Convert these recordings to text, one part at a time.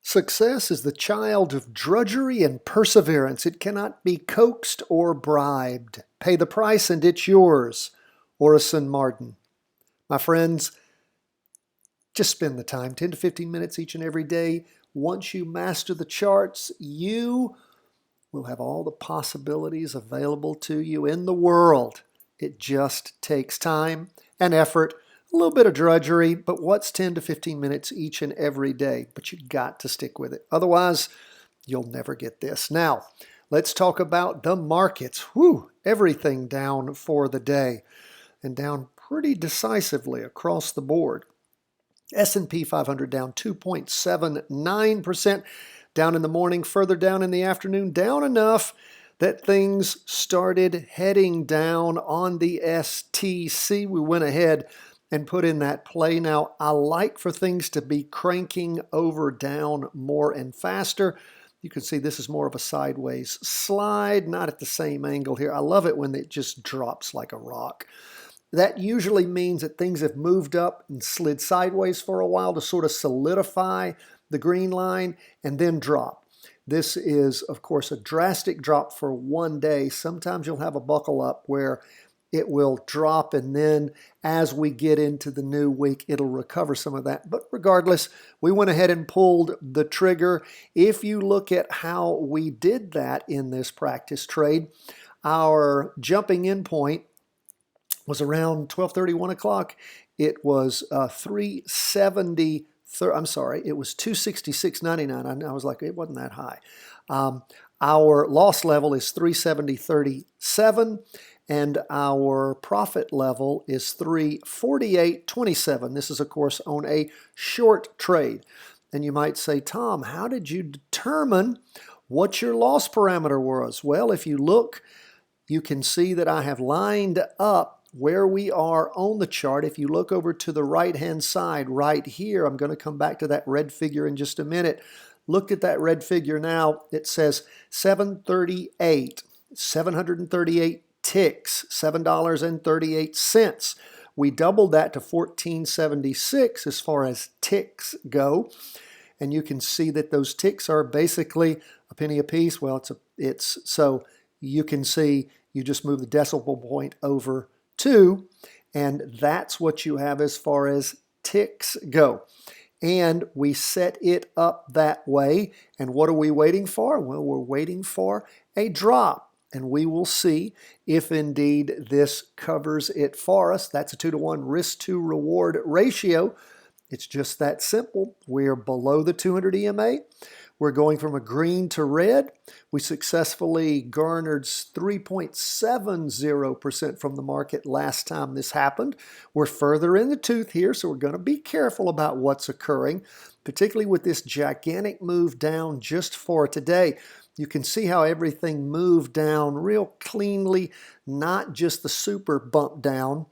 Success is the child of drudgery and perseverance. It cannot be coaxed or bribed. Pay the price and it's yours. Orison Marden. My friends, just spend the time, 10 to 15 minutes each and every day. Once you master the charts, you will have all the possibilities available to you in the world. It just takes time and effort, a little bit of drudgery, but what's 10 to 15 minutes each and every day? But you got to stick with it. Otherwise, you'll never get this. Now, let's talk about the markets. Whew, everything down for the day and down pretty decisively across the board. S&P 500 down 2.79%. Down in the morning, further down in the afternoon, down enough that things started heading down on the STC. We went ahead and put in that play. Now, I like for things to be cranking over down more and faster. You can see this is more of a sideways slide, not at the same angle here. I love it when it just drops like a rock. That usually means that things have moved up and slid sideways for a while to sort of solidify the green line and then drop. This is, of course, a drastic drop for one day. Sometimes you'll have a buckle up where it will drop, and then as we get into the new week, it'll recover some of that. But regardless, we went ahead and pulled the trigger. If you look at how we did that in this practice trade, our jumping in point was around 12:30, 1 o'clock. It was 370. I'm sorry, it was 266.99. I was like, it wasn't that high. Our loss level is 370.37, and our profit level is 348.27. This is, of course, on a short trade. And you might say, Tom, how did you determine what your loss parameter was? Well, if you look, you can see that I have lined up where we are on the chart. If you look over to the right-hand side right here, I'm going to come back to that red figure in just a minute. Look at that red figure now. It says 738, 738 ticks, $7.38. We doubled that to 1476 as far as ticks go. And you can see that those ticks are basically a penny a piece. Well, so you can see you just move the decimal point over 2, and that's what you have as far as ticks go. And we set it up that way. And what are we waiting for? Well, we're waiting for a drop, and we will see if indeed this covers it for us. That's a 2-to-1 risk to reward ratio. It's just that simple. We're below the 200 EMA. We're going from a green to red. We successfully garnered 3.70% from the market last time this happened. We're further in the tooth here, so we're going to be careful about what's occurring, particularly with this gigantic move down just for today. You can see how everything moved down real cleanly, not just the super bump down,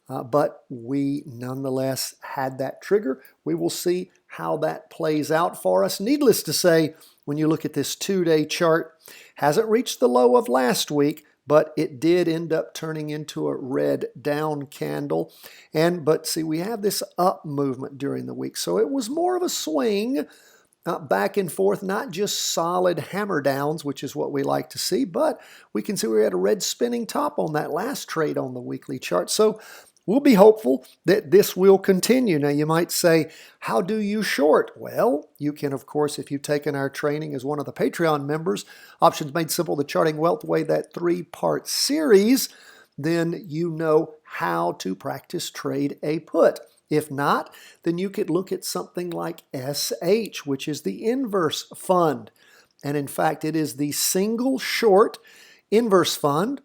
but we nonetheless had that trigger. We will see how that plays out for us. Needless to say, when you look at this 2-day chart, hasn't reached the low of last week, but it did end up turning into a red down candle. But see, we have this up movement during the week. So it was more of a swing back and forth, not just solid hammer downs, which is what we like to see, but we can see we had a red spinning top on that last trade on the weekly chart. So we'll be hopeful that this will continue. Now, you might say, how do you short? Well, you can, of course, if you've taken our training as one of the Patreon members, Options Made Simple, the Charting Wealth Way, that 3-part series, then you know how to practice trade a put. If not, then you could look at something like SH, which is the inverse fund. And in fact, it is the single short inverse fund.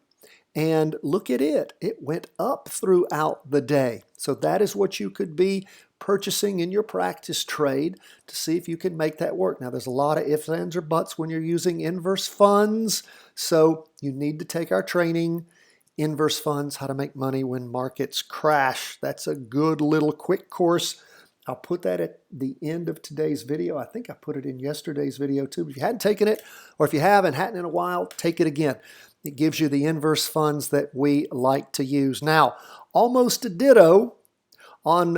And look at it. It went up throughout the day. So that is what you could be purchasing in your practice trade to see if you can make that work. Now, there's a lot of ifs, ands, or buts when you're using inverse funds. So you need to take our training, Inverse Funds, How to Make Money When Markets Crash. That's a good little quick course. I'll put that at the end of today's video. I think I put it in yesterday's video too. But if you hadn't taken it, or if you hadn't in a while, take it again. It gives you the inverse funds that we like to use. Now, almost a ditto on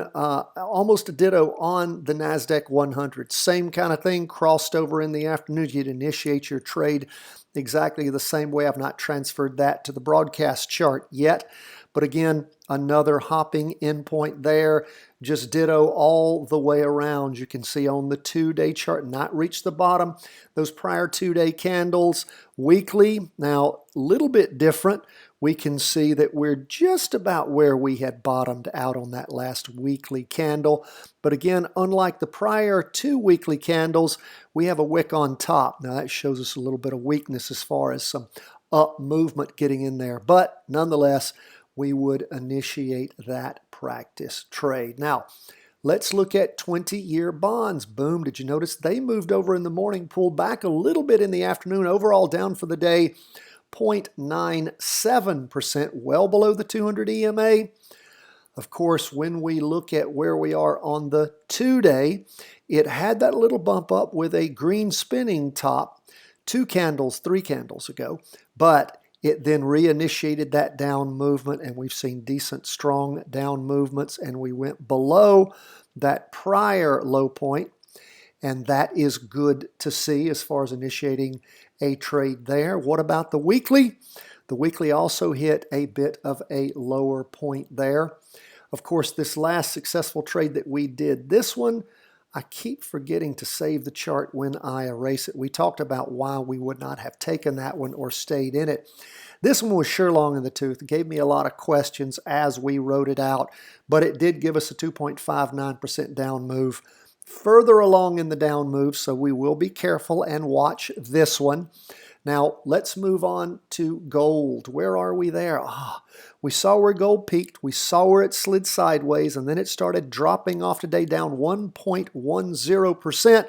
almost a ditto on the NASDAQ 100. Same kind of thing, crossed over in the afternoon. You'd initiate your trade exactly the same way. I've not transferred that to the broadcast chart yet. But again, another hopping endpoint there. Just ditto all the way around. You can see on the 2-day chart, not reach the bottom. Those prior 2-day candles. Weekly, now a little bit different. We can see that we're just about where we had bottomed out on that last weekly candle. But again, unlike the prior 2 weekly candles, we have a wick on top. Now that shows us a little bit of weakness as far as some up movement getting in there. But nonetheless, we would initiate that practice trade. Now, let's look at 20-year bonds. Boom, did you notice they moved over in the morning, pulled back a little bit in the afternoon, overall down for the day, 0.97%, well below the 200 EMA. Of course, when we look at where we are on the 2-day, it had that little bump up with a green spinning top 3 candles ago, but it then reinitiated that down movement, and we've seen decent, strong down movements, and we went below that prior low point, and that is good to see as far as initiating a trade there. What about the weekly? The weekly also hit a bit of a lower point there. Of course, this last successful trade that we did, this one, I keep forgetting to save the chart when I erase it. We talked about why we would not have taken that one or stayed in it. This one was sure long in the tooth. It gave me a lot of questions as we wrote it out, but it did give us a 2.59% down move. Further along in the down move, so we will be careful and watch this one. Now, let's move on to gold. Where are we there? We saw where gold peaked. We saw where it slid sideways, and then it started dropping off today down 1.10%.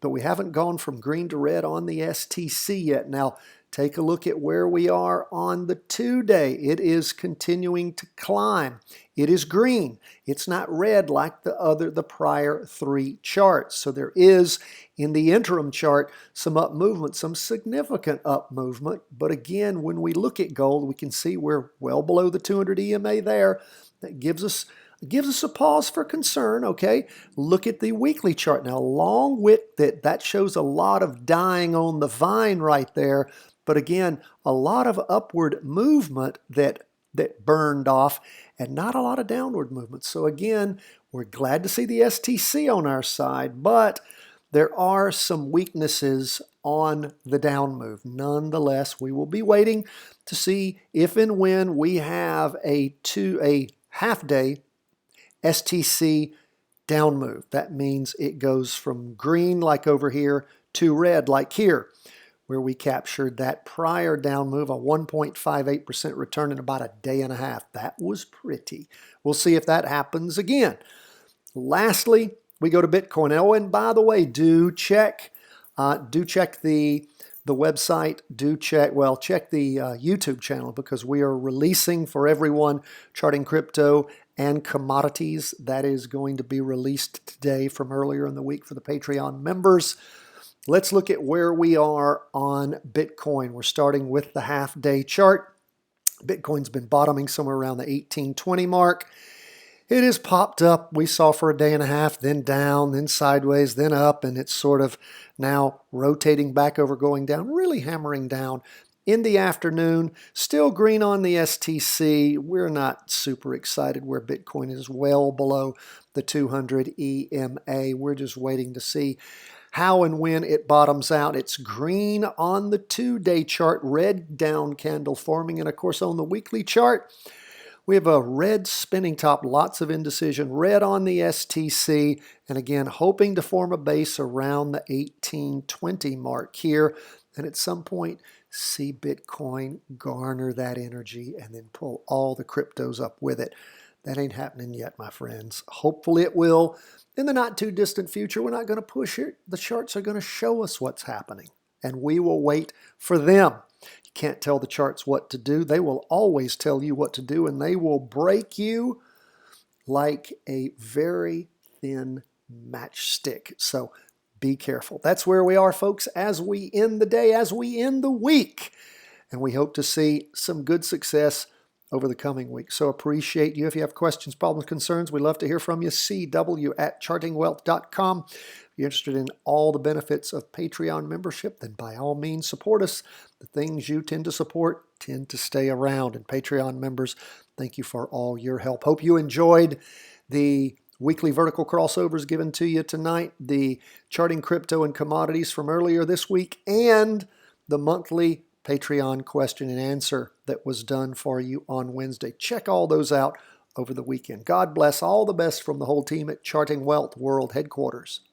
But we haven't gone from green to red on the STC yet. Now, take a look at where we are on the 2-day. It is continuing to climb. It is green. It's not red like the prior 3 charts. So there is, in the interim chart, some up movement, some significant up movement. But again, when we look at gold, we can see we're well below the 200 EMA there. That gives us a pause for concern, okay? Look at the weekly chart. Now, along with that shows a lot of dying on the vine right there. But again, a lot of upward movement that burned off and not a lot of downward movement. So again, we're glad to see the STC on our side, but there are some weaknesses on the down move. Nonetheless, we will be waiting to see if and when we have a half-day STC down move. That means it goes from green like over here to red like here, where we captured that prior down move, a 1.58% return in about a day and a half. That was pretty. We'll see if that happens again. Lastly, we go to Bitcoin. Oh, and by the way, do check the website. Check the YouTube channel, because we are releasing for everyone charting crypto and commodities. That is going to be released today from earlier in the week for the Patreon members. Let's look at where we are on Bitcoin. We're starting with the half-day chart. Bitcoin's been bottoming somewhere around the 1820 mark. It has popped up. We saw for a day and a half, then down, then sideways, then up, and it's sort of now rotating back over, going down, really hammering down. In the afternoon, still green on the STC. We're not super excited where Bitcoin is well below the 200 EMA. We're just waiting to see how and when it bottoms out. It's green on the 2-day chart, red down candle forming, and of course on the weekly chart, we have a red spinning top, lots of indecision, red on the STC, and again, hoping to form a base around the 1820 mark here, and at some point, see Bitcoin garner that energy and then pull all the cryptos up with it. That ain't happening yet, my friends. Hopefully it will. In the not too distant future, we're not going to push it. The charts are going to show us what's happening, and we will wait for them. You can't tell the charts what to do. They will always tell you what to do, and they will break you like a very thin matchstick. So be careful. That's where we are, folks, as we end the day, as we end the week. And we hope to see some good success over the coming week. So appreciate you. If you have questions, problems, concerns, we'd love to hear from you. cw@chartingwealth.com. If you're interested in all the benefits of Patreon membership, then by all means support us. The things you tend to support tend to stay around. And Patreon members, thank you for all your help. Hope you enjoyed the weekly vertical crossovers given to you tonight, the charting crypto and commodities from earlier this week, and the monthly Patreon question and answer that was done for you on Wednesday. Check all those out over the weekend. God bless. All the best from the whole team at Charting Wealth World Headquarters.